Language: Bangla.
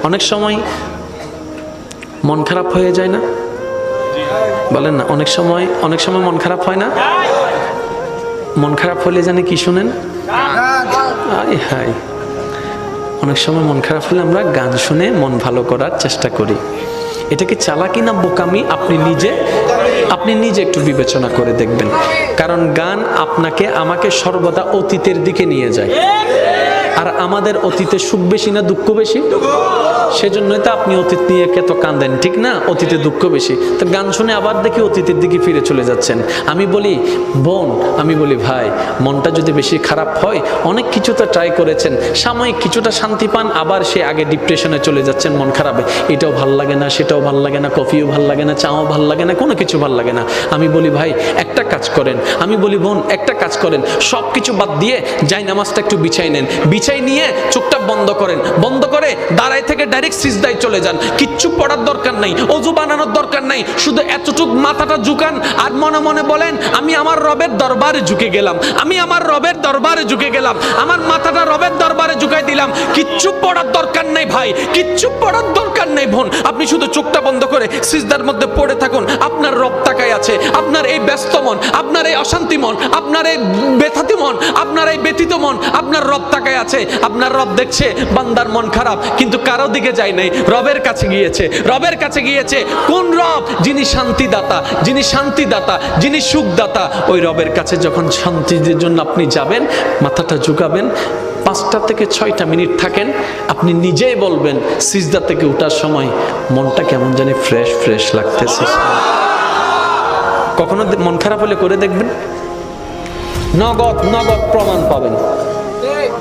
অনেক সময় মন খারাপ হয়ে যায় না? বলেন না, অনেক সময় মন খারাপ হয় না? মন খারাপ হলে জানে কি শুনেন? আয় হায়, অনেক সময় মন খারাপ হলে আমরা গান শুনে মন ভালো করার চেষ্টা করি। এটা কি চালাকি না বোকামি? আপনি নিজে একটু বিবেচনা করে দেখবেন। কারণ গান আপনাকে আমাকে সর্বদা অতীতের দিকে নিয়ে যায়। আর আমাদের অতীতে সুখ বেশি না দুঃখ বেশি? সেজন্যই তো আপনি অতীত নিয়ে এত কাঁদেন, ঠিক না? অতীতে দুঃখ বেশি, তো গান শুনে আবার দেখি অতীতের দিকে ফিরে চলে যাচ্ছেন। আমি বলি বোন, আমি বলি ভাই, মনটা যদি বেশি খারাপ হয়, অনেক কিছু তো ট্রাই করেছেন, সাময়িক কিছুটা শান্তি পান, আবার সে আগে ডিপ্রেশনে চলে যাচ্ছেন মন খারাপে। এটাও ভাল লাগে না, সেটাও ভাল লাগে না, কফিও ভাল লাগে না, চাও ভাল লাগে না, কোনো কিছু ভাল লাগে না। আমি বলি ভাই একটা কাজ করেন, আমি বলি বোন একটা কাজ করেন, সব কিছু বাদ দিয়ে যাই নামাজটা একটু বিছাই নেন, বিছাই নিয়ে চোখটা বন্ধ করেন, বন্ধ করে দাঁড়ায় থেকে ডাইরেক্ট সিজদায় চলে যান। কিচ্ছু পড়ার দরকার নাই, অজু বানানোর দরকার নাই, শুধু এতটুক মাথাটা ঝুকান আর মনে মনে বলেন আমি আমার রবের দরবারে ঝুঁকে গেলাম, আমি আমার রবের দরবারে ঝুঁকে গেলাম, আমার মাথাটা রবের দরবারে ঝুঁকাই দিলাম। কিচ্ছু পড়ার দরকার নাই ভাই, কিচ্ছু পড়ার দরকার নাই বোন, আপনি শুধু চোখটা বন্ধ করে সিজদার মধ্যে পড়ে থাকুন। আপনার রব তাকায় আছে, আপনার এই ব্যস্ত মন, আপনার এই অশান্তি মন, আপনার এই ব্যথাতি মন, আপনার এই ব্যথিত মন, আপনার রব তাকায় আছে। আপনার রব দেখছে বান্দার মন খারাপ, কিন্তু কারো দিকে যায় নাই, রবের কাছে গিয়েছে। রবের কাছে গিয়েছে কোন রব? যিনি শান্তিদাতা, যিনি শান্তিদাতা, যিনি সুখদাতা। ওই রবের কাছে যখন শান্তির জন্য আপনি যাবেন, মাথাটা ঝুঁকাবেন, 5টা থেকে 6টা মিনিট থাকেন, আপনি নিজেই বলবেন সিজদা থেকে ওঠার সময় মনটা কেমন জানি ফ্রেশ ফ্রেশ লাগতেছে। কখনো মন খারাপ হলে করে দেখবেন, নগদ প্রমাণ পাবেন।